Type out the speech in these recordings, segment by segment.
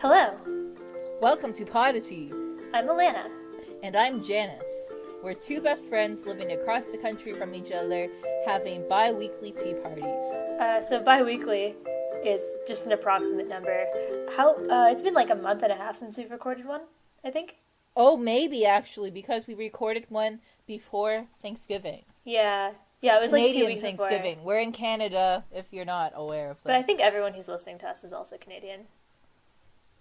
Hello, Welcome to Podditea, I'm Alana. and I'm Janice. We're two best friends living across the country from each other, having bi-weekly tea parties. So bi-weekly is just an approximate number. It's been like a month and a half since we've recorded one, I think. Oh, maybe actually, because we recorded one before Thanksgiving. Yeah, it was like 2 Canadian weeks Thanksgiving. before. We're in Canada, if you're not aware of this. But I think everyone who's listening to us is also Canadian.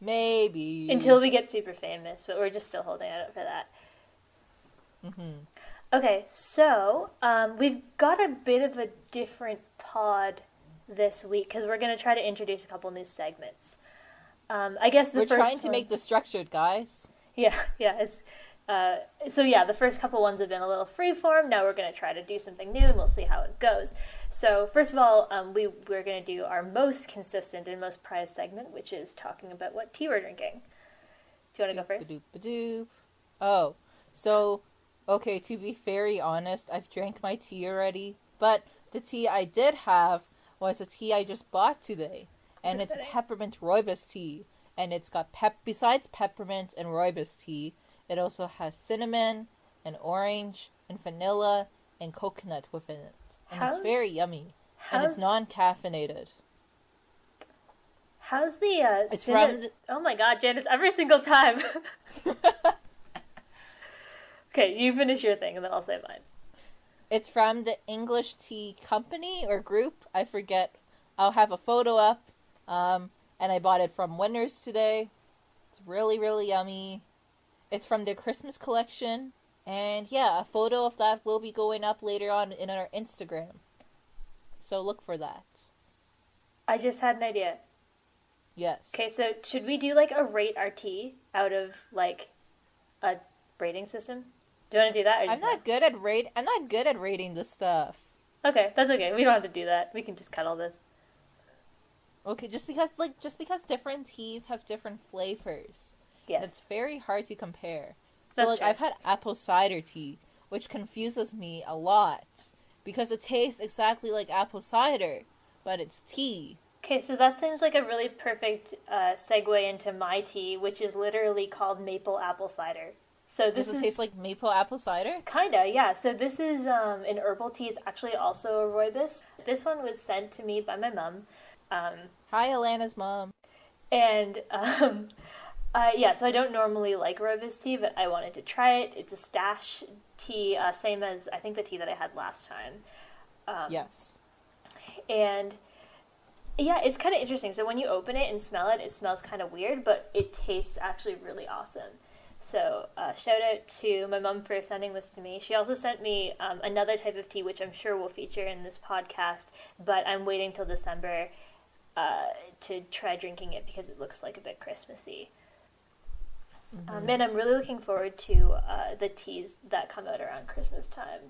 Maybe. Until we get super famous, but we're just still holding out for that. Mm-hmm. Okay, so we've got a bit of a different pod this week because we're going to try to introduce a couple new segments. I guess We're trying to make this structured, guys. Yeah. The first couple ones have been a little freeform. Now we're going to try to do something new, and we'll see how it goes. So first of all, we're going to do our most consistent and most prized segment, which is talking about what tea we're drinking. Do you want to go first? Ba-doop-ba-doop. Oh, so, okay, to be very honest, I've drank my tea already, but the tea I did have was a tea I just bought today, and it's peppermint rooibos tea, and it's got besides peppermint and rooibos tea, it also has cinnamon and orange and vanilla and coconut within it. And it's very yummy. And it's non-caffeinated. How's the it's from Oh my god, Janice, every single time. Okay, you finish your thing and then I'll say mine. It's from the English Tea Company or Group. I forget. I'll have a photo up. And I bought it from Winners today. It's really, really yummy. It's from their Christmas collection. And yeah, a photo of that will be going up later on in our Instagram. So look for that. I just had an idea. Yes. Okay, so should we do like a rate our tea out of like a rating system? Do you want to do that? Or I'm not good at rating this stuff. Okay, that's okay. We don't have to do that. We can just cut all this. Okay, just because different teas have different flavors. Yes. It's very hard to compare. So That's like true. I've had apple cider tea, which confuses me a lot because it tastes exactly like apple cider, but it's tea. Okay, so that seems like a really perfect segue into my tea, which is literally called maple apple cider. So Does it taste like maple apple cider? Kinda, yeah. So this is an herbal tea. It's actually also a rooibos. This one was sent to me by my mom. Hi, Alana's mom. And so I don't normally like rooibos tea, but I wanted to try it. It's a stash tea, same as I think the tea that I had last time. Yes. And yeah, it's kind of interesting. So when you open it and smell it, it smells kind of weird, but it tastes actually really awesome. So shout out to my mom for sending this to me. She also sent me another type of tea, which I'm sure will feature in this podcast, but I'm waiting till December to try drinking it because it looks like a bit Christmassy. Mm-hmm. And I'm really looking forward to the teas that come out around Christmas time.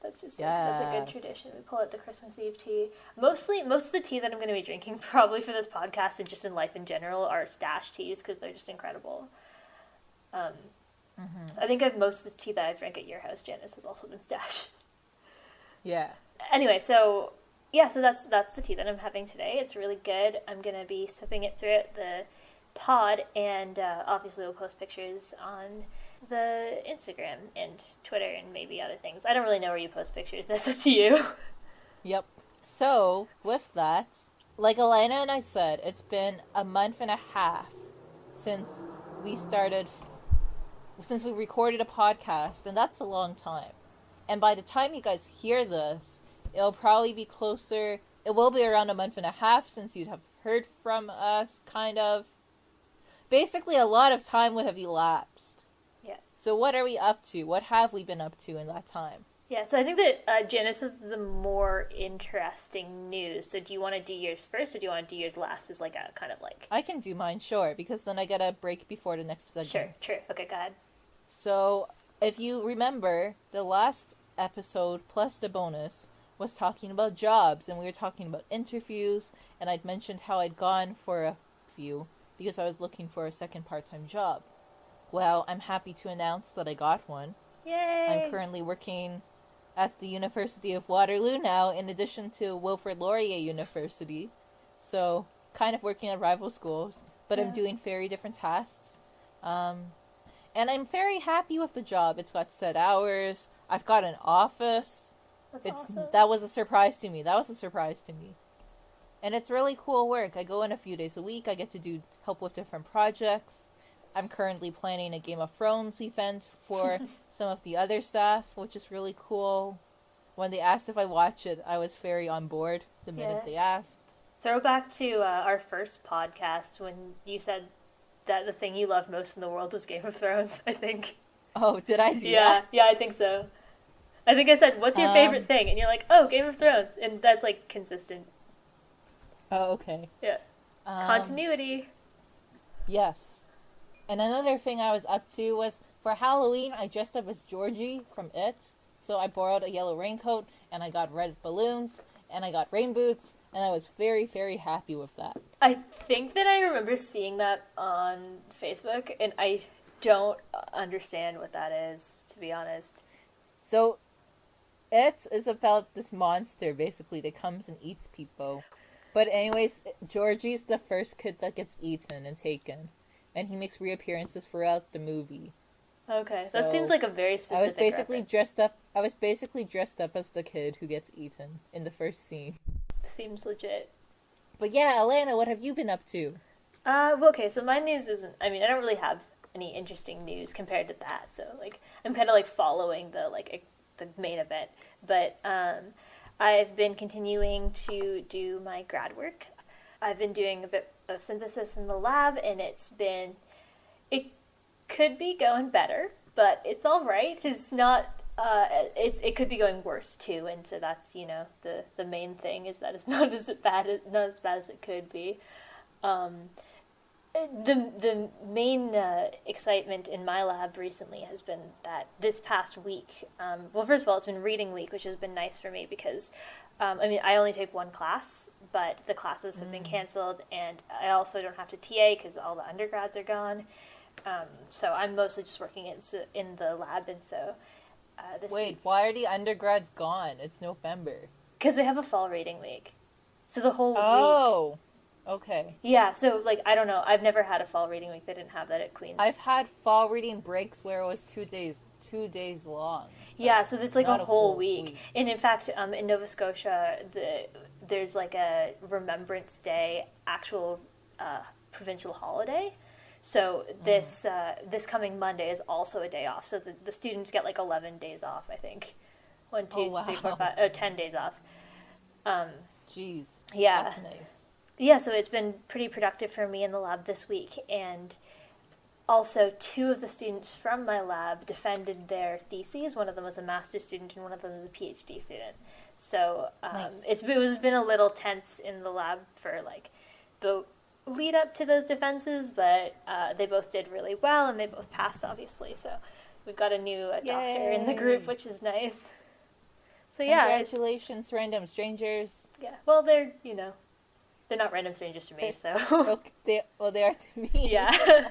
That's just that's a good tradition. We pull out the Christmas Eve tea. Most of the tea that I'm going to be drinking probably for this podcast and just in life in general are stash teas because they're just incredible. I think most of the tea that I've drank at your house, Janice, has also been stash. Yeah. Anyway, so that's the tea that I'm having today. It's really good. I'm going to be sipping it throughout the pod, and obviously we'll post pictures on the Instagram and Twitter and maybe other things. I don't really know where you post pictures. That's up to you. Yep. So, with that, like Alana and I said, it's been a month and a half since we recorded a podcast, and that's a long time. And by the time you guys hear this, it'll probably be closer, it will be around a month and a half since you'd have heard from us, kind of. Basically, a lot of time would have elapsed. Yeah. So what are we up to? What have we been up to in that time? Yeah, so I think that Janice is the more interesting news. So do you want to do yours first, or do you want to do yours last as like a kind of like... I can do mine, sure, because then I get a break before the next segment. Sure. Okay, go ahead. So, if you remember, the last episode plus the bonus was talking about jobs, and we were talking about interviews, and I'd mentioned how I'd gone for a few because I was looking for a second part-time job. Well, I'm happy to announce that I got one. Yay! I'm currently working at the University of Waterloo now, in addition to Wilfrid Laurier University. So, kind of working at rival schools. but I'm doing very different tasks. And I'm very happy with the job. It's got set hours. I've got an office. That's awesome. That was a surprise to me. And it's really cool work. I go in a few days a week. I get to help with different projects. I'm currently planning a Game of Thrones event for some of the other staff, which is really cool. When they asked if I watch it, I was very on board the minute they asked. Throwback to our first podcast when you said that the thing you love most in the world was Game of Thrones, I think. Oh, did I do that? Yeah, I think so. I think I said, what's your favorite thing? And you're like, oh, Game of Thrones. And that's, like, consistent. Oh, okay. Yeah. Continuity. Yes. And another thing I was up to was, for Halloween, I dressed up as Georgie from It. So I borrowed a yellow raincoat, and I got red balloons, and I got rain boots, and I was very, very happy with that. I think that I remember seeing that on Facebook, and I don't understand what that is, to be honest. So, It is about this monster, basically, that comes and eats people. But anyways, Georgie's the first kid that gets eaten and taken. And he makes reappearances throughout the movie. Okay, so that seems like a very specific I was basically reference. dressed up as the kid who gets eaten in the first scene. Seems legit. But yeah, Alana, what have you been up to? Well, okay, so my news isn't, I don't really have any interesting news compared to that, so, like, I'm kind of, like, following the main event, but, I've been continuing to do my grad work. I've been doing a bit of synthesis in the lab, and it could be going better, but it's alright. It's not, it could be going worse too, and so that's, the main thing is that it's not as bad as it could be. The main excitement in my lab recently has been that this past week, well, first of all, it's been reading week, which has been nice for me because, I only take one class, but the classes have been canceled, and I also don't have to TA because all the undergrads are gone. So I'm mostly just working in the lab, and so this week... why are the undergrads gone? It's November. Because they have a fall reading week. So the whole week... Oh, okay. Yeah, so, I don't know. I've never had a fall reading week. They didn't have that at Queen's. I've had fall reading breaks where it was 2 days long. Yeah, so it's a whole week. And in fact, in Nova Scotia, there's a Remembrance Day actual provincial holiday. So this coming Monday is also a day off. So the students get 11 days off, I think. 1, 2, 3, 4, 5, 10 days off. Jeez. Yeah. That's nice. Yeah, so it's been pretty productive for me in the lab this week. And also 2 of the students from my lab defended their theses. One of them was a master's student and one of them was a PhD student. So nice. It's been a little tense in the lab for the lead up to those defenses, but they both did really well and they both passed, obviously. So we've got a new doctor in the group, which is nice. So yeah, congratulations, random strangers. Yeah, well, they're not random strangers to me, so they are to me. Yeah.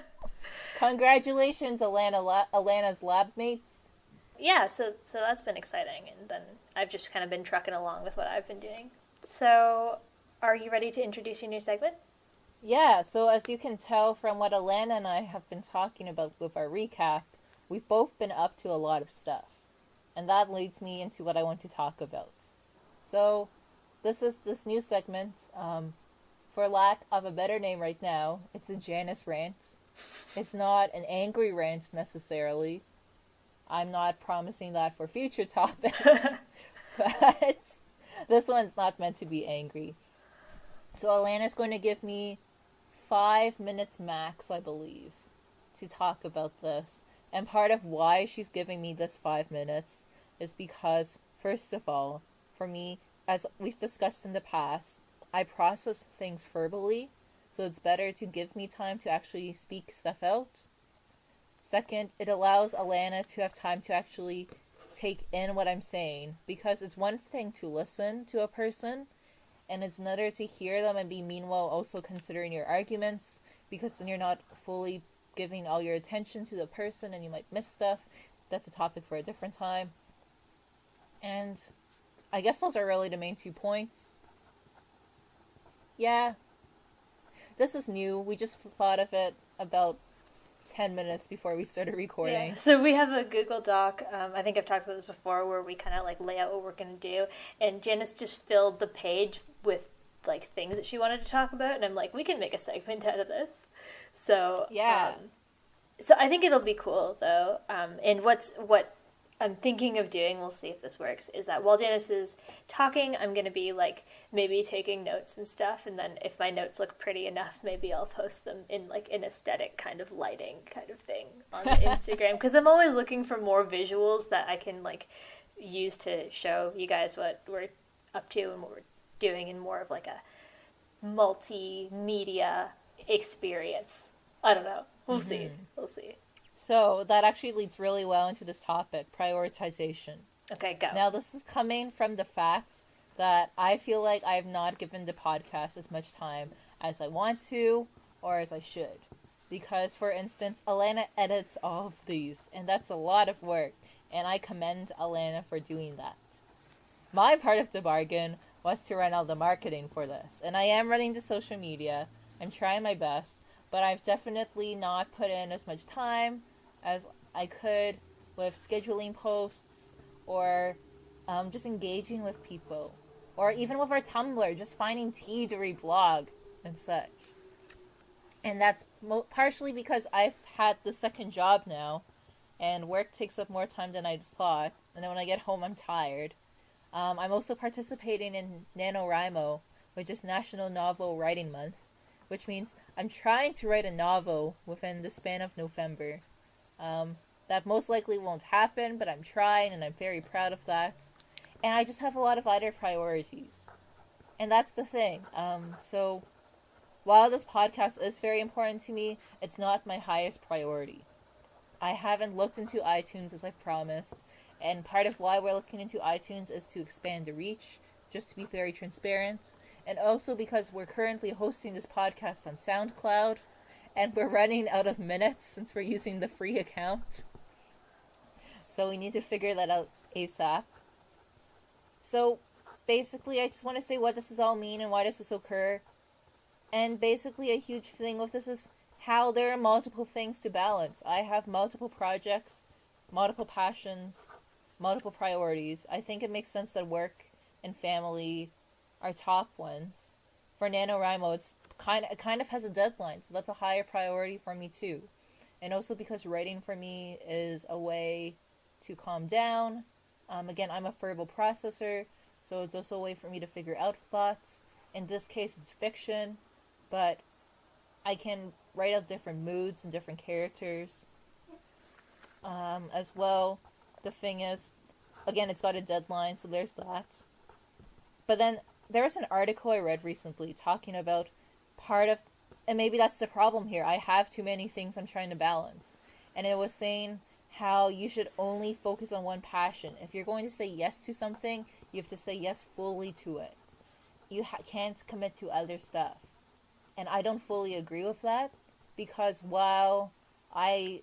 Congratulations, Alana's lab mates. Yeah, so that's been exciting, and then I've just kind of been trucking along with what I've been doing. So, are you ready to introduce your new segment? Yeah, so as you can tell from what Alana and I have been talking about with our recap, we've both been up to a lot of stuff. And that leads me into what I want to talk about. So, this is this new segment. For lack of a better name right now, it's a Janice rant. It's not an angry rant necessarily. I'm not promising that for future topics. But this one's not meant to be angry. So Alana's going to give me 5 minutes max, I believe, to talk about this. And part of why she's giving me this 5 minutes is because, first of all, for me, as we've discussed in the past, I process things verbally, so it's better to give me time to actually speak stuff out. Second, it allows Alana to have time to actually take in what I'm saying, because it's one thing to listen to a person, and it's another to hear them and be meanwhile also considering your arguments, because then you're not fully giving all your attention to the person and you might miss stuff. That's a topic for a different time. And I guess those are really the main 2 points. Yeah. this is new. We just thought of it about 10 minutes before we started recording. Yeah. So we have a Google Doc. I think I've talked about this before, where we kind of like lay out what we're gonna do, and Janice just filled the page with like things that she wanted to talk about, and I'm like, we can make a segment out of this. So Yeah. So I think it'll be cool though. And what I'm thinking of doing, we'll see if this works, is that while Janice is talking, I'm going to be like maybe taking notes and stuff, and then if my notes look pretty enough, maybe I'll post them in like an aesthetic kind of lighting kind of thing on Instagram, because I'm always looking for more visuals that I can like use to show you guys what we're up to and what we're doing in more of like a multimedia experience. I don't know. We'll see. We'll see. So that actually leads really well into this topic, prioritization. Okay, go. Now, this is coming from the fact that I feel like I have not given the podcast as much time as I want to or as I should. Because, for instance, Alana edits all of these, and that's a lot of work, and I commend Alana for doing that. My part of the bargain was to run all the marketing for this, and I am running the social media. I'm trying my best, but I've definitely not put in as much time as I could with scheduling posts or just engaging with people. Or even with our Tumblr, just finding tea to reblog and such. And that's partially because I've had the second job now, and work takes up more time than I'd thought, and then when I get home I'm tired. I'm also participating in Nanowrimo, which is National Novel Writing Month, which means I'm trying to write a novel within the span of November. That most likely won't happen, but I'm trying, and I'm very proud of that. And I just have a lot of other priorities. And that's the thing. So, while this podcast is very important to me, it's not my highest priority. I haven't looked into iTunes as I promised, and part of why we're looking into iTunes is to expand the reach, just to be very transparent. And also because we're currently hosting this podcast on SoundCloud, and we're running out of minutes since we're using the free account. So we need to figure that out ASAP. So basically, I just want to say what does this all mean and why does this occur. And basically a huge thing with this is how there are multiple things to balance. I have multiple projects, multiple passions, multiple priorities. I think it makes sense that work and family are top ones. For NaNoWriMo, it kind of has a deadline, so that's a higher priority for me too. And also because writing for me is a way to calm down. Again, I'm a verbal processor, so it's also a way for me to figure out thoughts. In this case, it's fiction, but I can write out different moods and different characters. As well, the thing is, again, it's got a deadline, so there's that. But then there was an article I read recently talking about part of, and maybe that's the problem here, I have too many things I'm trying to balance. And it was saying how you should only focus on one passion. If you're going to say yes to something, you have to say yes fully to it. You can't commit to other stuff. And I don't fully agree with that, because while I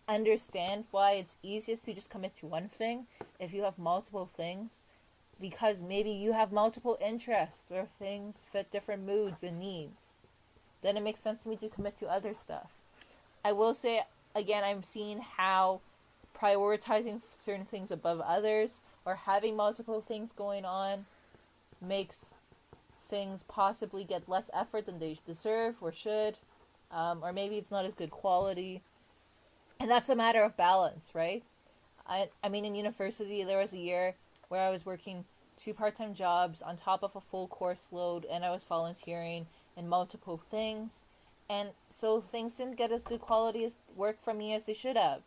understand why it's easiest to just commit to one thing, if you have multiple things, because maybe you have multiple interests or things fit different moods and needs, then it makes sense to me to commit to other stuff. I will say, again, I'm seeing how prioritizing certain things above others or having multiple things going on makes things possibly get less effort than they deserve or should, or maybe it's not as good quality. And that's a matter of balance, right? I mean, in university, there was a year where I was working 2 part-time jobs on top of a full course load, and I was volunteering in multiple things, and so things didn't get as good quality as work from me as they should have.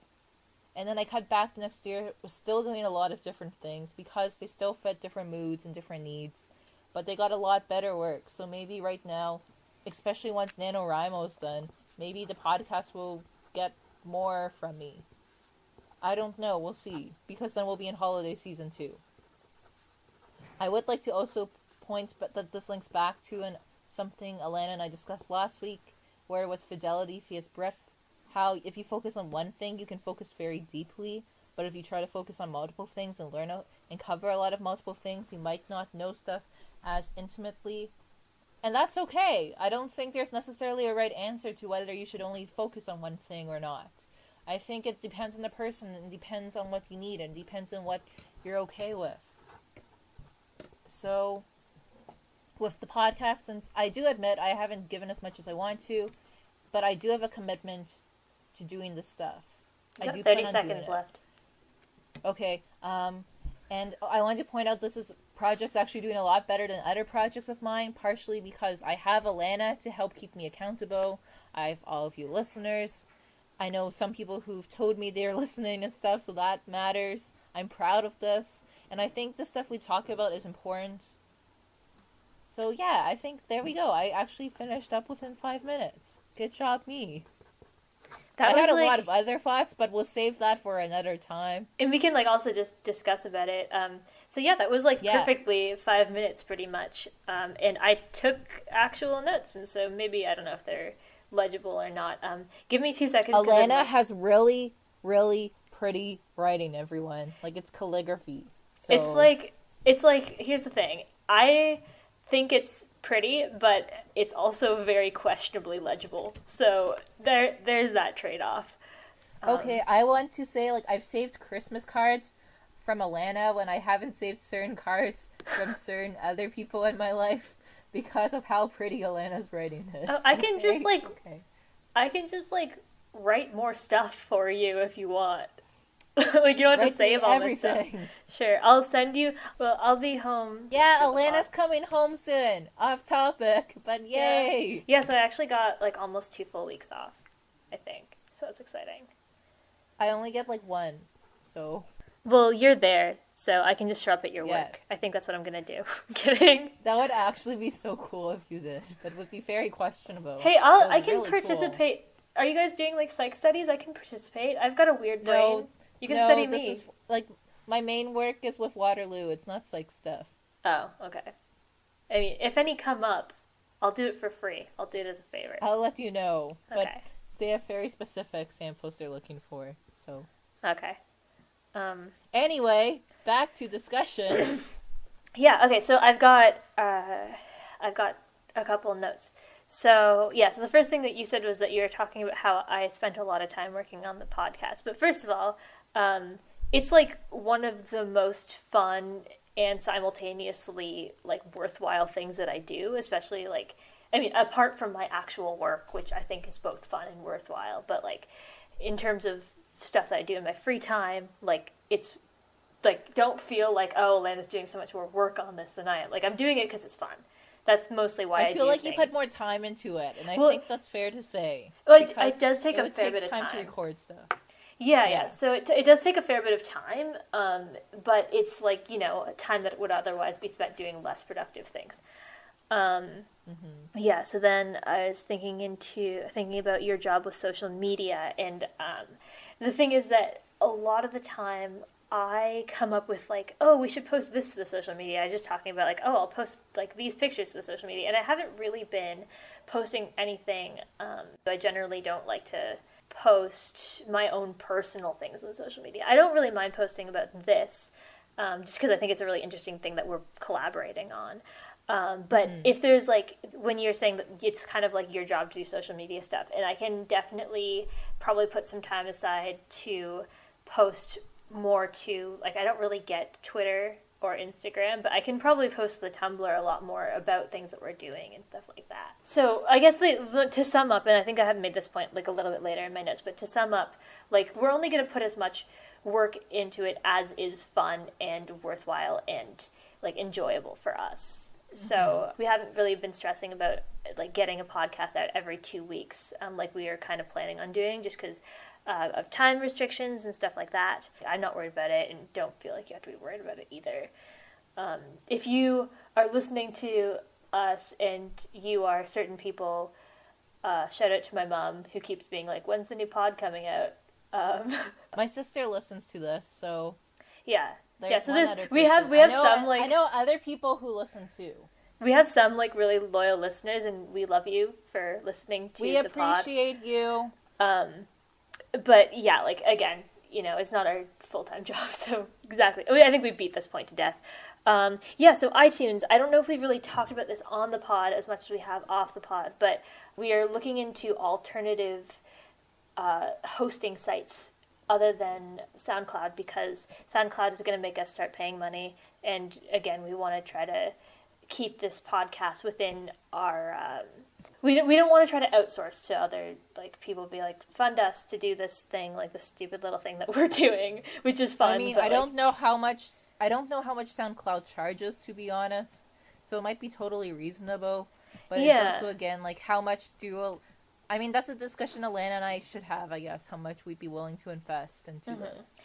And then I cut back the next year, was still doing a lot of different things because they still fit different moods and different needs, but they got a lot better work. So maybe right now, especially once NaNoWriMo is done, maybe the podcast will get more from me. I don't know, we'll see, because then we'll be in holiday season too. I would like to also point that this links back to something Alana and I discussed last week, where it was fidelity vs breadth. How if you focus on one thing, you can focus very deeply, but if you try to focus on multiple things and learn out and cover a lot of multiple things, you might not know stuff as intimately. And that's okay. I don't think there's necessarily a right answer to whether you should only focus on one thing or not. I think it depends on the person, and depends on what you need, and depends on what you're okay with. So, with the podcast, since I do admit I haven't given as much as I want to, but I do have a commitment to doing this stuff. You've I do got 30 plan on doing seconds it. left. Okay, and I wanted to point out this project's actually doing a lot better than other projects of mine, partially because I have Alana to help keep me accountable. I have all of you listeners. I know some people who've told me they're listening and stuff, so that matters. I'm proud of this, and I think the stuff we talk about is important. So yeah, I think there we go. I actually finished up within 5 minutes. Good job, me. That I had a was, lot of other thoughts, but we'll save that for another time. and we can also just discuss about it. So yeah, that was perfectly 5 minutes pretty much. And I took actual notes, and so maybe, I don't know if they're legible or not. Give me 2 seconds. Alana has really, really pretty writing, everyone. It's calligraphy. So... It's like, here's the thing. I think it's pretty, but it's also very questionably legible. So there's that trade-off. Okay, I want to say, I've saved Christmas cards from Alana when I haven't saved certain cards from certain other people in my life because of how pretty Alana's writing is. I can okay? just, I can just, write more stuff for you if you want. You don't have to save all my stuff. Sure, I'll send you. Well, I'll be home. Yeah, Alana's coming home soon. Off topic, but yay! Yeah, so I actually got almost 2 full weeks off, I think. So it's exciting. I only get 1, so. Well, you're there, so I can just show up at your yes. work. I think that's what I'm gonna do. I'm kidding. That would actually be so cool if you did, but it would be very questionable. Hey, I can really participate. Cool. Are you guys doing psych studies? I can participate. I've got a weird brain. No. You can study me. This is, my main work is with Waterloo. It's not psych stuff. Oh, okay. I mean, if any come up, I'll do it for free. I'll do it as a favor. I'll let you know. Okay. But they have very specific samples they're looking for, so. Okay. Anyway, back to discussion. Yeah, okay, so I've got a couple of notes. So, yeah, so the first thing that you said was that you were talking about how I spent a lot of time working on the podcast. But first of all, it's one of the most fun and simultaneously worthwhile things that I do, especially apart from my actual work, which I think is both fun and worthwhile, but in terms of stuff that I do in my free time, it's don't feel oh, Lana's doing so much more work on this than I am. I'm doing it because it's fun. That's mostly why I do feel things. You put more time into it, and I think that's fair to say. Well, it does take a fair bit of time. It takes time to record stuff. Yeah. So it does take a fair bit of time, but it's time that would otherwise be spent doing less productive things. Yeah, so then I was thinking about your job with social media, and the thing is that a lot of the time I come up with oh, we should post this to the social media. I was just talking about oh, I'll post these pictures to the social media, and I haven't really been posting anything. I generally don't like to post my own personal things on social media. I don't really mind posting about this, just because I think it's a really interesting thing that we're collaborating on. But if there's when you're saying that it's kind of your job to do social media stuff, and I can definitely probably put some time aside to post more to I don't really get Twitter or Instagram, but I can probably post to the Tumblr a lot more about things that we're doing and stuff like that. So I guess to sum up, and I think I haven't made this point a little bit later in my notes, but to sum up, we're only going to put as much work into it as is fun and worthwhile and enjoyable for us. So we haven't really been stressing about getting a podcast out every 2 weeks, like we are kind of planning on doing, just because of time restrictions and stuff like that. I'm not worried about it, and don't feel like you have to be worried about it either. If you are listening to us and you are certain people, shout out to my mom who keeps being when's the new pod coming out? My sister listens to this, so yeah. So we have some I know other people who listen too. We have some really loyal listeners, and we love you for listening to the pod. We appreciate you. But yeah, again, it's not our full-time job, so exactly. I think we beat this point to death. Yeah, so iTunes, I don't know if we've really talked about this on the pod as much as we have off the pod, but we are looking into alternative hosting sites other than SoundCloud, because SoundCloud is going to make us start paying money. And again, we want to try to keep this podcast within our... we don't want to try to outsource to other like people, be like, fund us to do this thing, like the stupid little thing that we're doing, which is fun. I mean, but, I don't know how much SoundCloud charges, to be honest. So it might be totally reasonable, but it's also, again, like, how much I mean, that's a discussion Alana and I should have, I guess, how much we'd be willing to invest into this.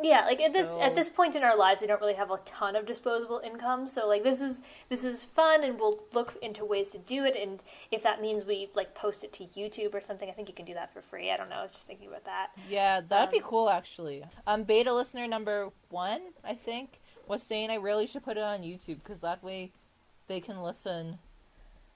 Yeah, like at this point in our lives, we don't really have a ton of disposable income, so like this is fun, and we'll look into ways to do it. And if that means we like post it to YouTube or something, I think you can do that for free. I don't know. I was just thinking about that. Yeah, that'd be cool, actually. Beta listener number 1, I think, was saying I really should put it on YouTube, because that way they can listen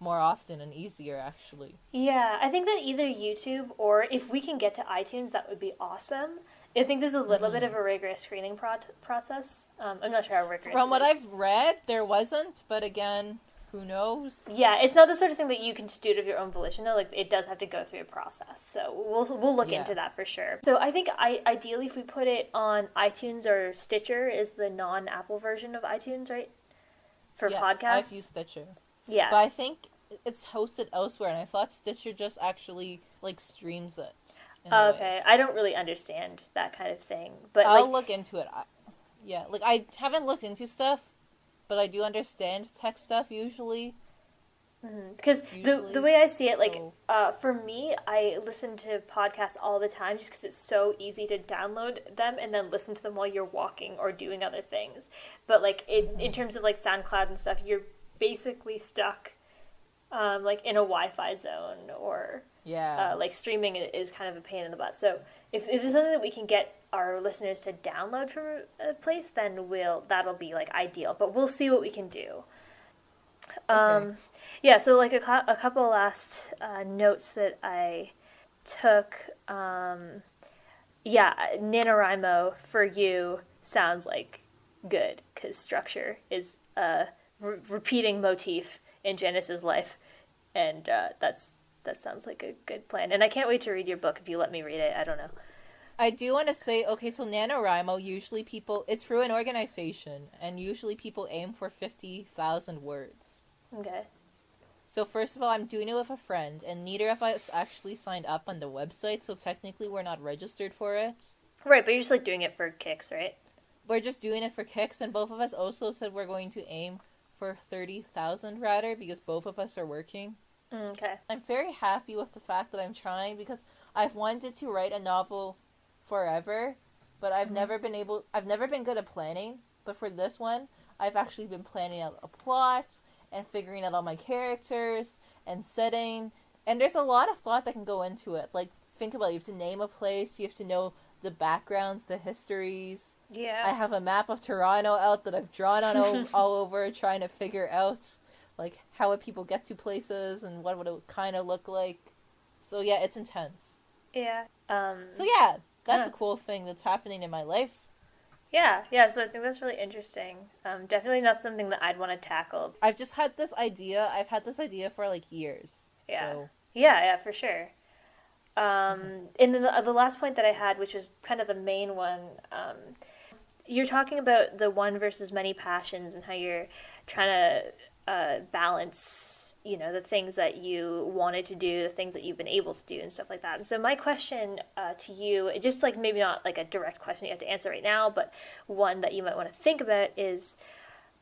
more often and easier, actually. Yeah, I think that either YouTube, or if we can get to iTunes, that would be awesome. I think there's a little bit of a rigorous screening process. I'm not sure how rigorous From what it is. I've read, there wasn't, but again, who knows? Yeah, it's not the sort of thing that you can just do it of your own volition, though. Like, it does have to go through a process. So we'll look into that for sure. So I think ideally if we put it on iTunes, or Stitcher is the non-Apple version of iTunes, right? For podcasts? I've used Stitcher. Yeah. But I think it's hosted elsewhere, and I thought Stitcher just actually, like, streams it. Okay, I don't really understand that kind of thing, but I'll look into it. I haven't looked into stuff, but I do understand tech stuff usually. Because the way I see it, like, for me, I listen to podcasts all the time just because it's so easy to download them and then listen to them while you're walking or doing other things. But, like, in terms of, like, SoundCloud and stuff, you're basically stuck, like, in a Wi-Fi zone, or... Yeah. Like, streaming is kind of a pain in the butt. So if there's something that we can get our listeners to download from a place, then that'll be, like, ideal. But we'll see what we can do. Okay. Yeah, so, like, a couple last notes that I took. Nanowrimo for you sounds like good, because structure is a repeating motif in Janice's life. And that sounds like a good plan. And I can't wait to read your book if you let me read it. I don't know. I do want to say, okay, so Nanowrimo, usually it's through an organization, and usually people aim for 50,000 words. Okay. So first of all, I'm doing it with a friend, and neither of us actually signed up on the website, so technically we're not registered for it. Right, but you're just, like, doing it for kicks, right? We're just doing it for kicks, and both of us also said we're going to aim for 30,000, rather, because both of us are working. Okay. I'm very happy with the fact that I'm trying, because I've wanted to write a novel forever, but I've never been good at planning. But for this one, I've actually been planning out a plot and figuring out all my characters and setting. And there's a lot of thought that can go into it. Like, think about it. You have to name a place. You have to know the backgrounds, the histories. Yeah. I have a map of Toronto out that I've drawn on all over, trying to figure out, like, how would people get to places and what would it kind of look like. So yeah, it's intense. Yeah. So yeah, that's a cool thing that's happening in my life. Yeah, so I think that's really interesting. Definitely not something that I'd want to tackle. I've just had this idea. I've had this idea for, like, years. Yeah. So. Yeah, for sure. And then the last point that I had, which was kind of the main one, you're talking about the one versus many passions and how you're trying to balance, the things that you wanted to do, the things that you've been able to do, and stuff like that. And so my question to you, just like maybe not like a direct question you have to answer right now, but one that you might want to think about is,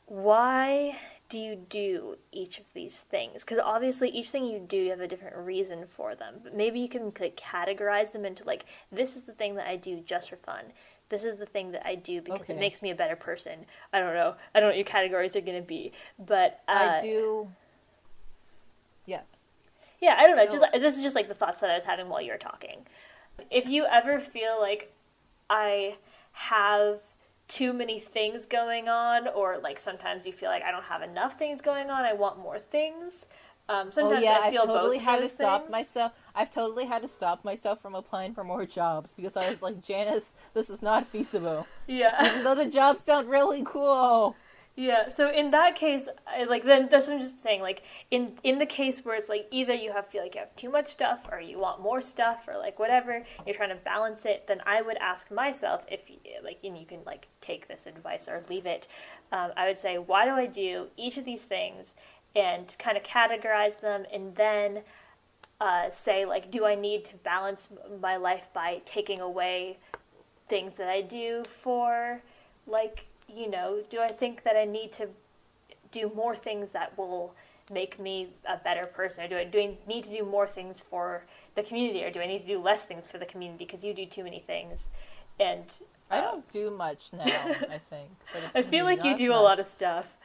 why do you do each of these things? Because obviously each thing you do, you have a different reason for them. But maybe you can, like, categorize them into, like, this is the thing that I do just for fun. This is the thing that I do because it makes me a better person. I don't know what your categories are going to be. But I do... Yes. Yeah, I don't know. This is just, like, the thoughts that I was having while you were talking. If you ever feel like I have too many things going on, or, like, sometimes you feel like I don't have enough things going on, I want more things. Sometimes I feel both of those things. I've totally had to stop myself from applying for more jobs because I was like, Janice, this is not feasible. Yeah. Even though the jobs sound really cool. Yeah, so in that case, then that's what I'm just saying. Like in the case where it's like either feel like you have too much stuff, or you want more stuff, or like whatever, you're trying to balance it. Then I would ask myself if and you can like take this advice or leave it. I would say, why do I do each of these things, and kind of categorize them, and then say like, do I need to balance my life by taking away things that I do for like. Do I think that I need to do more things that will make me a better person? Or do I need to do more things for the community? Or do I need to do less things for the community because you do too many things? And I don't do much now, I think. I feel like you do a lot of stuff.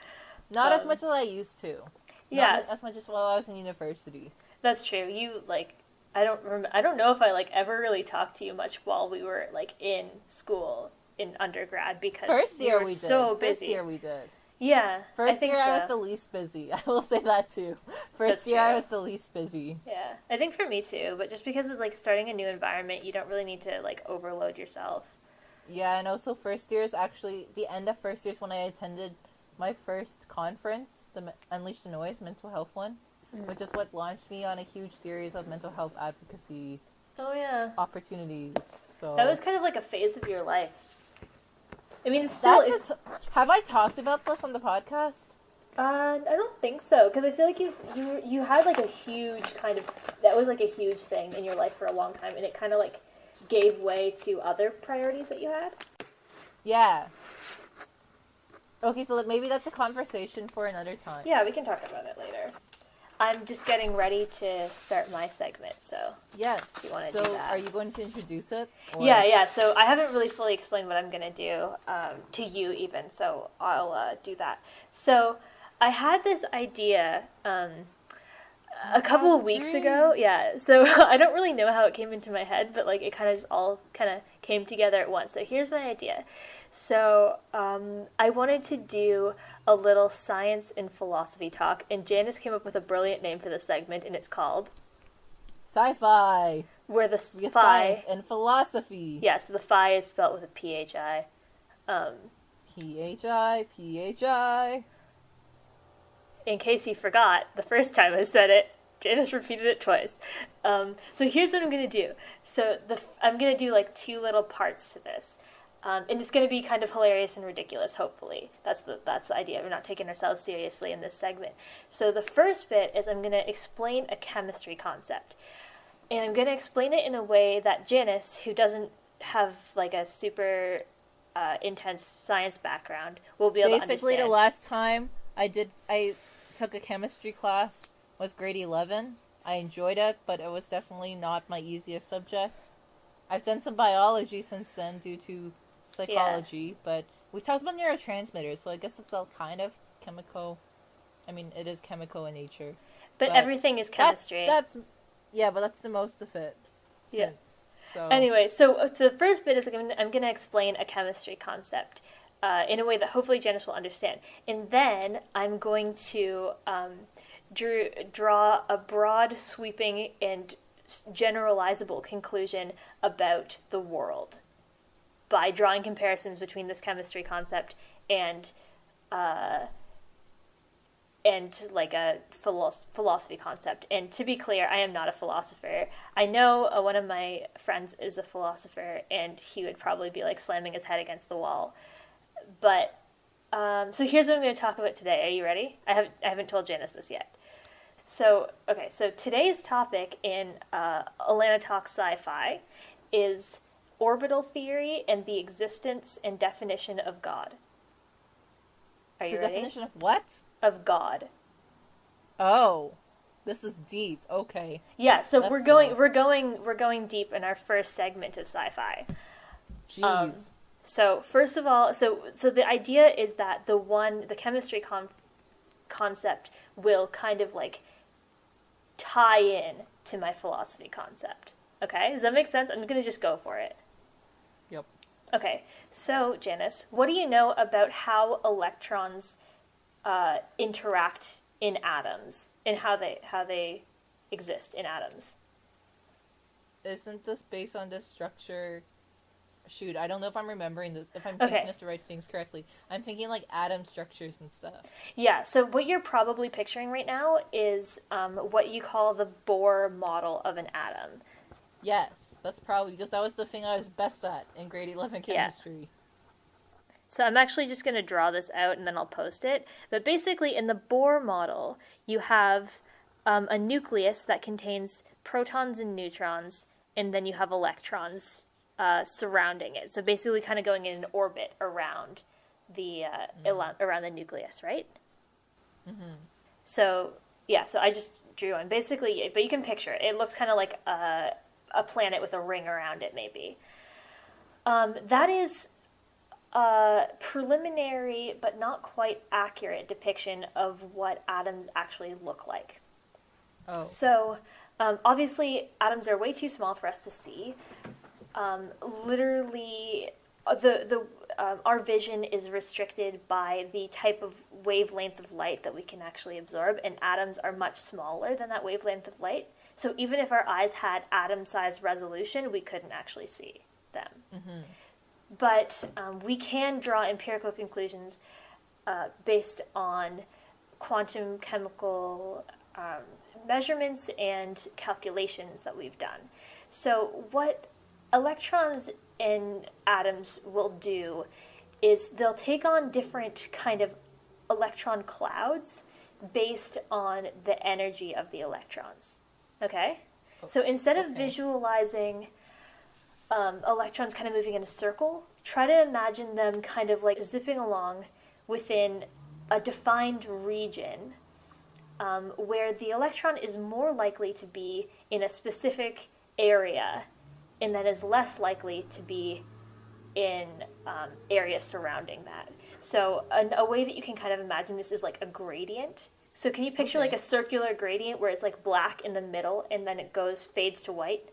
Not as much as I used to. Yeah. Not as much as while I was in university. That's true. You, I don't know if I, ever really talked to you much while we were, in school. In undergrad, because first year we were so busy. First year we did. Yeah, First year I was the least busy. I will say that too. First year I was the least busy. Yeah, I think for me too. But just because of starting a new environment, you don't really need to overload yourself. Yeah, and also first years actually the end of first years when I attended my first conference, the Unleash the Noise mental health one, which is what launched me on a huge series of mental health advocacy. Oh yeah. Opportunities. So that was kind of like a phase of your life. I mean, it's have I talked about this on the podcast? I don't think so, because I feel like you had a huge that was a huge thing in your life for a long time, and it kind of gave way to other priorities that you had. Yeah. Okay, so maybe that's a conversation for another time. Yeah, we can talk about it later. I'm just getting ready to start my segment, so yes. If you want to do that. So, are you going to introduce it? Or... Yeah. So I haven't really fully explained what I'm going to do to you, even. So I'll do that. So I had this idea a couple of weeks ago. Yeah. So I don't really know how it came into my head, but it kind of just all came together at once. So here's my idea. So, I wanted to do a little science and philosophy talk, and Janice came up with a brilliant name for this segment, and it's called... Sci-Fi! Where the phi... Science and philosophy! Yes, the phi is spelled with a P-H-I. P-H-I. In case you forgot, the first time I said it, Janice repeated it twice. So here's what I'm going to do. So I'm going to do 2 little parts to this. And it's going to be kind of hilarious and ridiculous, hopefully. That's the idea. We're not taking ourselves seriously in this segment. So the first bit is I'm going to explain a chemistry concept. And I'm going to explain it in a way that Janice, who doesn't have a super intense science background, will be able to understand. Basically, the last time I took a chemistry class was grade 11. I enjoyed it, but it was definitely not my easiest subject. I've done some biology since then due to psychology, but we talked about neurotransmitters, so I guess it's all kind of chemical. I mean, it is chemical in nature. But everything is chemistry. But that's the most of it. So. Anyway, so the first bit is I'm going to explain a chemistry concept in a way that hopefully Janice will understand. And then I'm going to draw a broad, sweeping, and generalizable conclusion about the world by drawing comparisons between this chemistry concept and a philosophy concept. And to be clear, I am not a philosopher. I know one of my friends is a philosopher, and he would probably be slamming his head against the wall. But so here's what I'm going to talk about today. Are you ready? I haven't told Janice this yet. So today's topic in Alana Talks Sci-Fi is orbital theory and the existence and definition of God. Are you ready? The definition of what? Of God. Oh, this is deep. Okay. Yeah, so we're going deep in our first segment of sci-fi. Jeez. So first of all, so the idea is that the chemistry concept will kind of tie in to my philosophy concept. Okay, does that make sense? I'm going to just go for it. Yep. Okay, so Janice, what do you know about how electrons interact in atoms and how they exist in atoms? Isn't this based on the structure shoot, I don't know if I'm remembering this, if I'm thinking Okay. of the right things correctly. I'm thinking like atom structures and stuff. Yeah, so what you're probably picturing right now is what you call the Bohr model of an atom. Yes, that's probably because that was the thing I was best at in grade 11 Yeah. chemistry. So I'm actually just going to draw this out and then I'll post it. But basically, in the Bohr model, you have a nucleus that contains protons and neutrons, and then you have electrons surrounding it. So basically, kind of going in an orbit around the around the nucleus, right? Mm-hmm. So yeah, so I just drew one. Basically, but you can picture it. It looks kind of like a planet with a ring around it, maybe. That is a preliminary but not quite accurate depiction of what atoms actually look like. Oh. So, obviously, atoms are way too small for us to see. Literally, our vision is restricted by the type of wavelength of light that we can actually absorb, and atoms are much smaller than that wavelength of light. So even if our eyes had atom-sized resolution, we couldn't actually see them. Mm-hmm. But we can draw empirical conclusions based on quantum chemical measurements and calculations that we've done. So what electrons and atoms will do is they'll take on different kind of electron clouds based on the energy of the electrons. Okay? So instead of visualizing electrons kind of moving in a circle, try to imagine them kind of like zipping along within a defined region where the electron is more likely to be in a specific area and then is less likely to be in areas surrounding that. So a way that you can kind of imagine this is like a gradient. So can you picture like a circular gradient where it's like black in the middle and then it fades to white?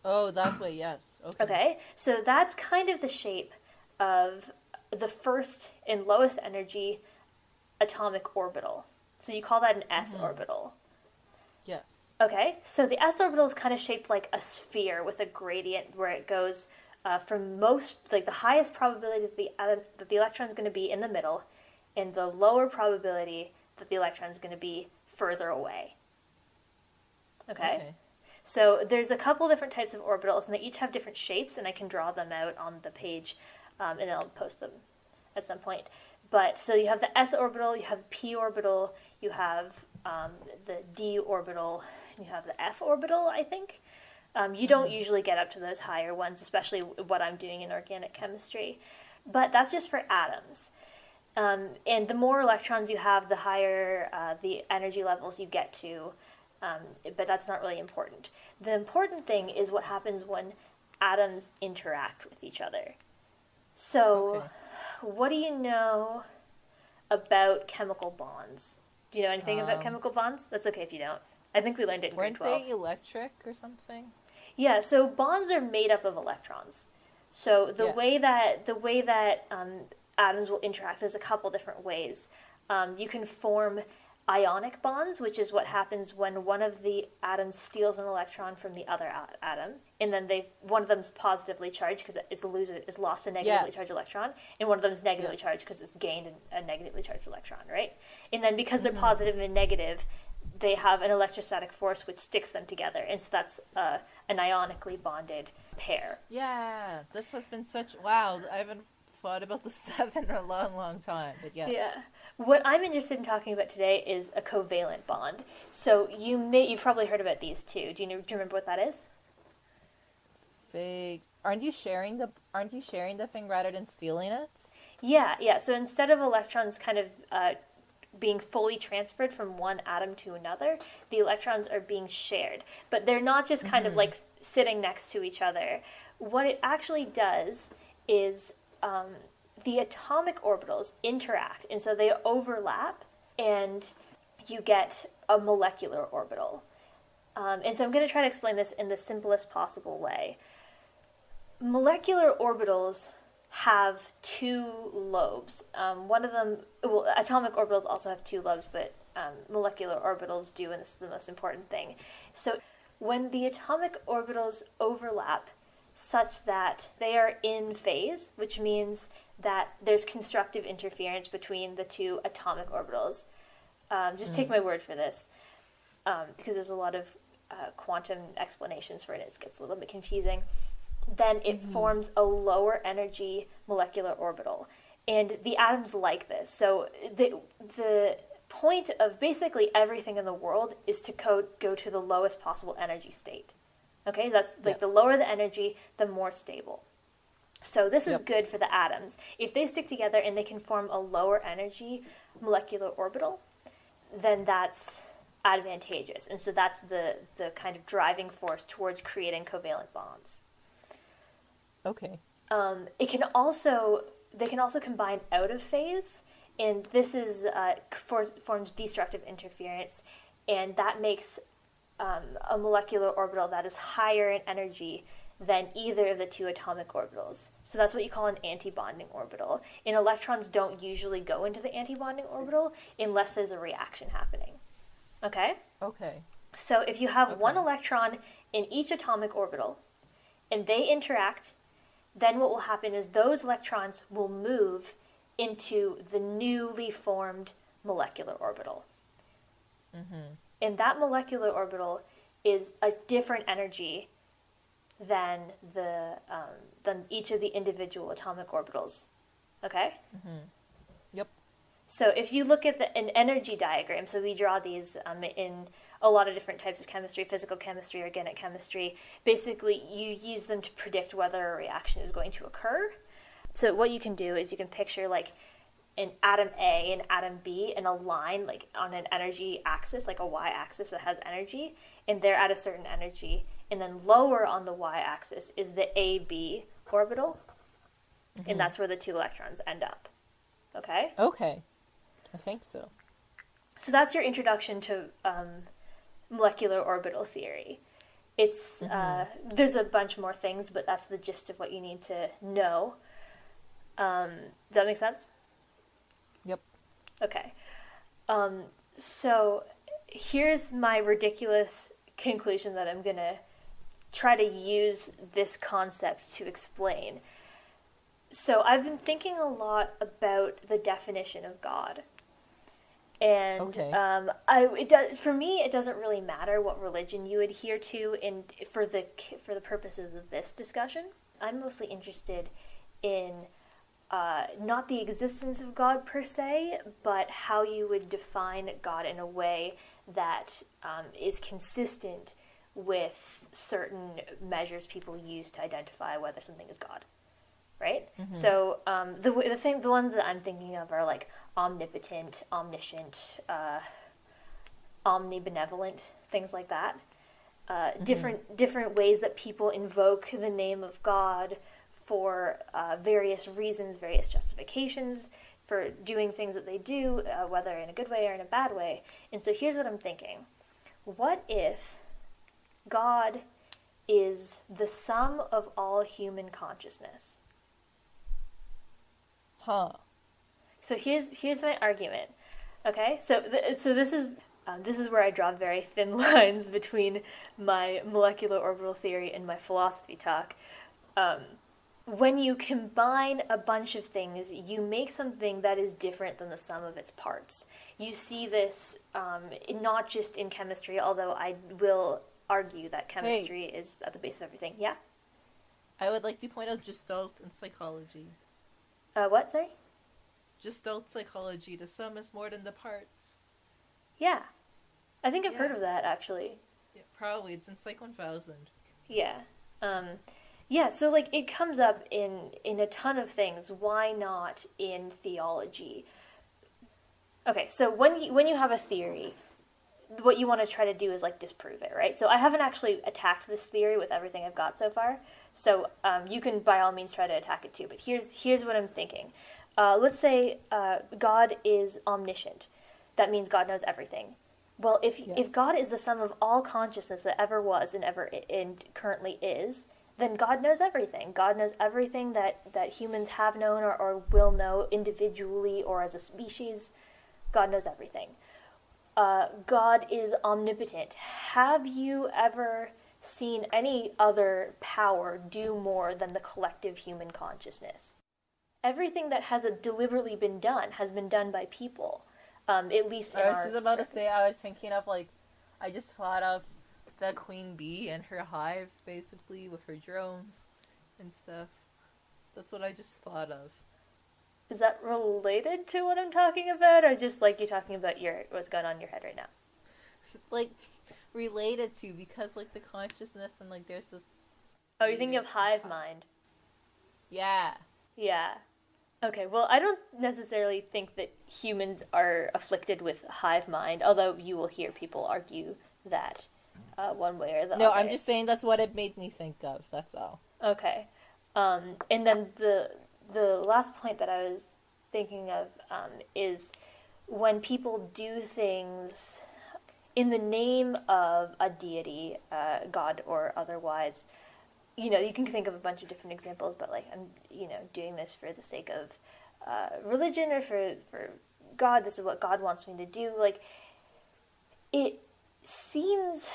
Oh, that way, yes. Okay, so that's kind of the shape of the first and lowest energy atomic orbital. So you call that an s orbital. Yes. Okay, so the s orbital is kind of shaped like a sphere with a gradient where it goes from the highest probability that the electron is going to be in the middle, and the lower probability that the electron is going to be further away. Okay. So there's a couple different types of orbitals, and they each have different shapes, and I can draw them out on the page, and I'll post them at some point. But so you have the s orbital, you have the p orbital, you have the d orbital, you have the f orbital, I think. You don't usually get up to those higher ones, especially what I'm doing in organic chemistry. But that's just for atoms. And the more electrons you have, the higher the energy levels you get to. But that's not really important. The important thing is what happens when atoms interact with each other. So, what do you know about chemical bonds? Do you know anything about chemical bonds? That's okay if you don't. I think we learned it in grade 12. Weren't they electric or something? Yeah, so bonds are made up of electrons. So the way that atoms will interact, there's a couple different ways. You can form ionic bonds, which is what happens when one of the atoms steals an electron from the other atom, and then one of them's positively charged because it's lost a negatively charged electron, and one of them's negatively charged because it's gained a negatively charged electron, right? And then because they're positive and negative, they have an electrostatic force which sticks them together, and so that's an ionically bonded pair. Yeah, this has been wow, I haven't thought about the stuff in a long, long time, but yes. Yeah. What I'm interested in talking about today is a covalent bond. So you've probably heard about these too. Do you remember what that is? Aren't you sharing the thing rather than stealing it? Yeah. So instead of electrons kind of being fully transferred from one atom to another, the electrons are being shared. But they're not just kind of like sitting next to each other. What it actually does is the atomic orbitals interact, and so they overlap, and you get a molecular orbital. And so I'm going to try to explain this in the simplest possible way. Molecular orbitals have two lobes. One of them, atomic orbitals also have two lobes, but molecular orbitals do, and this is the most important thing. So when the atomic orbitals overlap, such that they are in phase, which means that there's constructive interference between the two atomic orbitals. Just take my word for this, because there's a lot of quantum explanations for it. It gets a little bit confusing. Then it forms a lower energy molecular orbital. And the atoms like this. So the point of basically everything in the world is to go to the lowest possible energy state. Okay, that's like the lower the energy, the more stable. So this is good for the atoms. If they stick together and they can form a lower energy molecular orbital, then that's advantageous. And so that's the kind of driving force towards creating covalent bonds. Okay. They can also combine out of phase, and this is forms destructive interference, and that makes a molecular orbital that is higher in energy than either of the two atomic orbitals. So that's what you call an antibonding orbital. And electrons don't usually go into the antibonding orbital unless there's a reaction happening. Okay? Okay. So if you have one electron in each atomic orbital, and they interact, then what will happen is those electrons will move into the newly formed molecular orbital. Mm-hmm. And that molecular orbital is a different energy than than each of the individual atomic orbitals. Okay? Mm-hmm. Yep. So if you look at an energy diagram, so we draw these in a lot of different types of chemistry, physical chemistry, organic chemistry. Basically, you use them to predict whether a reaction is going to occur. So what you can do is you can picture like an atom A and atom B in a line, like on an energy axis, like a y-axis that has energy, and they're at a certain energy. And then lower on the y-axis is the AB orbital, and that's where the two electrons end up. Okay? Okay. I think so. So that's your introduction to molecular orbital theory. It's there's a bunch more things, but that's the gist of what you need to know. Does that make sense? Yep. Okay. So here's my ridiculous conclusion that I'm going to try to use this concept to explain. So I've been thinking a lot about the definition of God. And for me, it doesn't really matter what religion you adhere to. And for the purposes of this discussion, I'm mostly interested in not the existence of God per se, but how you would define God in a way that is consistent with certain measures people use to identify whether something is God. Right? Mm-hmm. So the ones that I'm thinking of are like omnipotent, omniscient, omnibenevolent, things like that. Different ways that people invoke the name of God for various reasons, various justifications for doing things that they do, whether in a good way or in a bad way. And so here's what I'm thinking. What if God is the sum of all human consciousness? Huh. So here's my argument. Okay, so this is where I draw very thin lines between my molecular orbital theory and my philosophy talk. When you combine a bunch of things, you make something that is different than the sum of its parts. You see this not just in chemistry, although I will argue that chemistry is at the base of everything. Yeah? I would like to point out Gestalt and psychology. What, sorry? Gestalt psychology, the sum is more than the parts. Yeah. I think I've heard of that, actually. Yeah, probably. It's in Psych 1000. Yeah. Yeah, so like it comes up in a ton of things. Why not in theology? Okay, so when you have a theory, what you want to try to do is like disprove it, right? So I haven't actually attacked this theory with everything I've got so far. So you can by all means try to attack it too. But here's what I'm thinking. Let's say God is omniscient. That means God knows everything. Well, if God is the sum of all consciousness that ever was and currently is, then God knows everything. God knows everything that humans have known or will know individually or as a species. God knows everything. God is omnipotent. Have you ever seen any other power do more than the collective human consciousness. Everything that has deliberately been done has been done by people, at least in our... I was just about to say, I was thinking of, like, I just thought of the queen bee and her hive, basically, with her drones and stuff. That's what I just thought of. Is that related to what I'm talking about, or just, like, you talking about what's going on in your head right now? Like, related to, because, like, the consciousness and, like, there's this... Oh, you're thinking of hive mind. Yeah. Yeah. Okay, well, I don't necessarily think that humans are afflicted with hive mind, although you will hear people argue that one way or the other. No, I'm just saying that's what it made me think of, that's all. Okay. And then the last point that I was thinking of is when people do things in the name of a deity, God or otherwise. You can think of a bunch of different examples, but, like, I'm, doing this for the sake of religion or for God. This is what God wants me to do. Like, it seems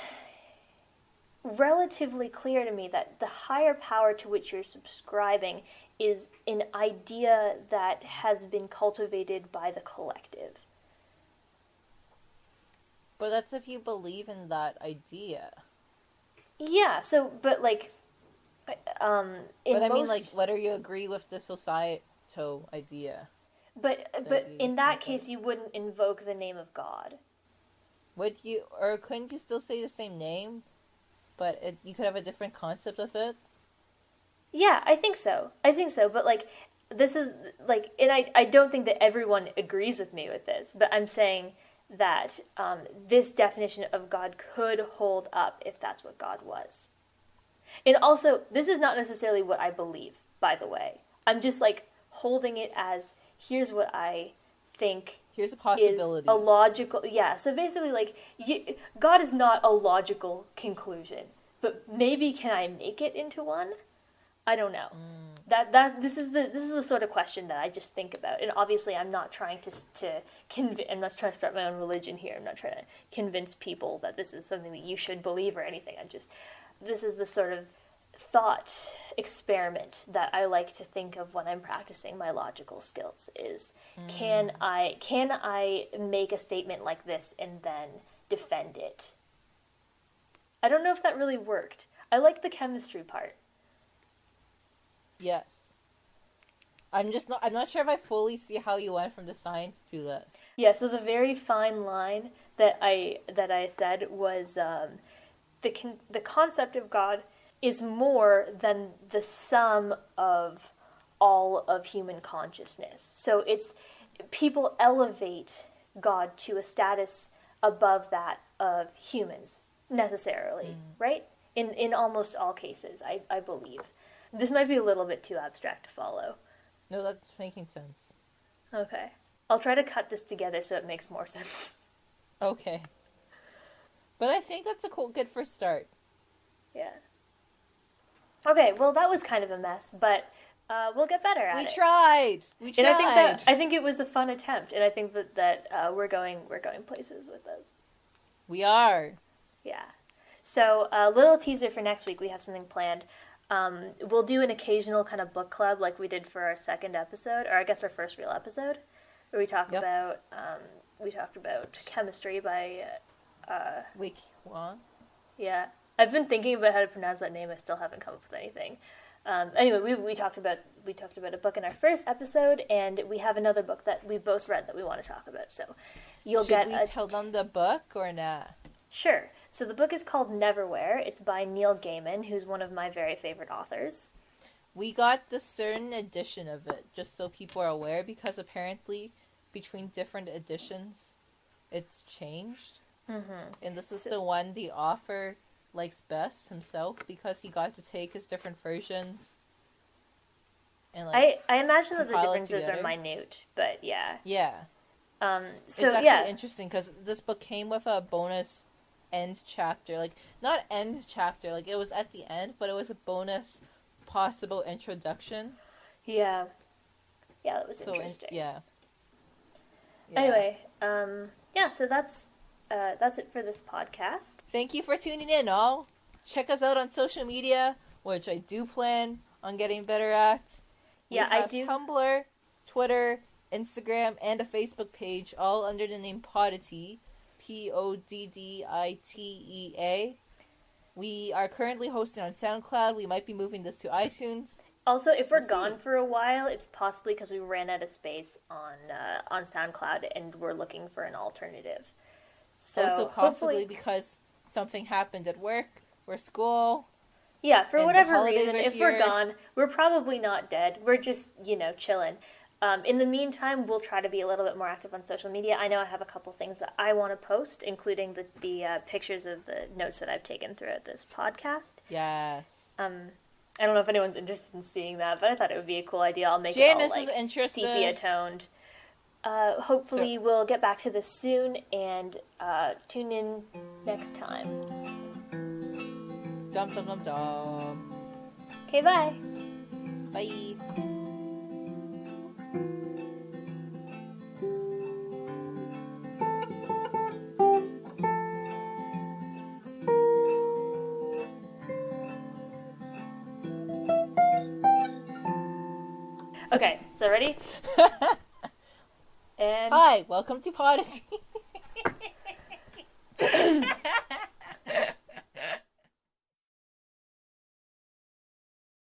relatively clear to me that the higher power to which you're subscribing is an idea that has been cultivated by the collective. But that's if you believe in that idea. Yeah, so, but, like... mean, like, whether you agree with the societal idea. But in that case, you wouldn't invoke the name of God. Would you, or couldn't you still say the same name, but you could have a different concept of it? Yeah, I think so. But, like, this is, like, and I don't think that everyone agrees with me with this, but I'm saying that this definition of God could hold up if that's what God was. And also, this is not necessarily what I believe, by the way. I'm just, like, holding it as, here's what I think here's a possibility. Is a logical... Yeah, so basically, like, God is not a logical conclusion. But maybe can I make it into one? I don't know. This is the sort of question that I just think about. And obviously, I'm not trying I'm not trying to start my own religion here. I'm not trying to convince people that this is something that you should believe or anything. This is the sort of thought experiment that I like to think of when I'm practicing my logical skills is, can I make a statement like this and then defend it? I don't know if that really worked. I like the chemistry part. Yes. I'm not sure if I fully see how you went from the science to this. Yeah, so the very fine line that I said was the concept of God is more than the sum of all of human consciousness. So people elevate God to a status above that of humans, necessarily, right? In almost all cases, I believe. This might be a little bit too abstract to follow. No, that's making sense. Okay. I'll try to cut this together so it makes more sense. Okay. But I think that's a good first start. Yeah. Okay, well, that was kind of a mess, but we'll get better at it. We tried. And I think it was a fun attempt, and I think that we're going places with this. We are. Yeah. So, a little teaser for next week. We have something planned. We'll do an occasional kind of book club like we did for our second episode, or I guess our first real episode, where we talked about chemistry by Wiki Wan. Yeah, I've been thinking about how to pronounce that name. I still haven't come up with anything. Anyway, we talked about a book in our first episode, and we have another book that we both read that we want to talk about. So Should we tell them the book or not? Sure. So the book is called Neverwhere. It's by Neil Gaiman, who's one of my very favorite authors. We got the certain edition of it, just so people are aware, because apparently between different editions, it's changed. Mm-hmm. And this is the one the author likes best himself, because he got to take his different versions. And I imagine that the differences are minute, but yeah. Yeah. So it's actually interesting, because this book came with a bonus end chapter, like not end chapter, like it was at the end, but it was a bonus possible introduction. Yeah, that was interesting. Yeah. Anyway, so that's it for this podcast. Thank you for tuning in, all. check us out on social media, which I do plan on getting better at. Yeah, we have I do. Tumblr, Twitter, Instagram, and a Facebook page, all under the name Podditea, Podditea. We are currently hosted on SoundCloud. We might be moving this to iTunes. Also, if we're We'll gone see. for a while, it's possibly because we ran out of space on SoundCloud and we're looking for an alternative. So Also, possibly hopefully, because something happened at work or school. yeah, for and the whatever holidays reason, are if here. we're gone, we're probably not dead. We're just, chilling. In the meantime, we'll try to be a little bit more active on social media. I know I have a couple things that I want to post, including the pictures of the notes that I've taken throughout this podcast. Yes. I don't know if anyone's interested in seeing that, but I thought it would be a cool idea. I'll make Janice it all is interested. sepia toned. Hopefully, we'll get back to this soon and tune in next time. Dum dum dum dum. Okay, bye. Bye. Okay, so ready? And Hi, welcome to Podditea.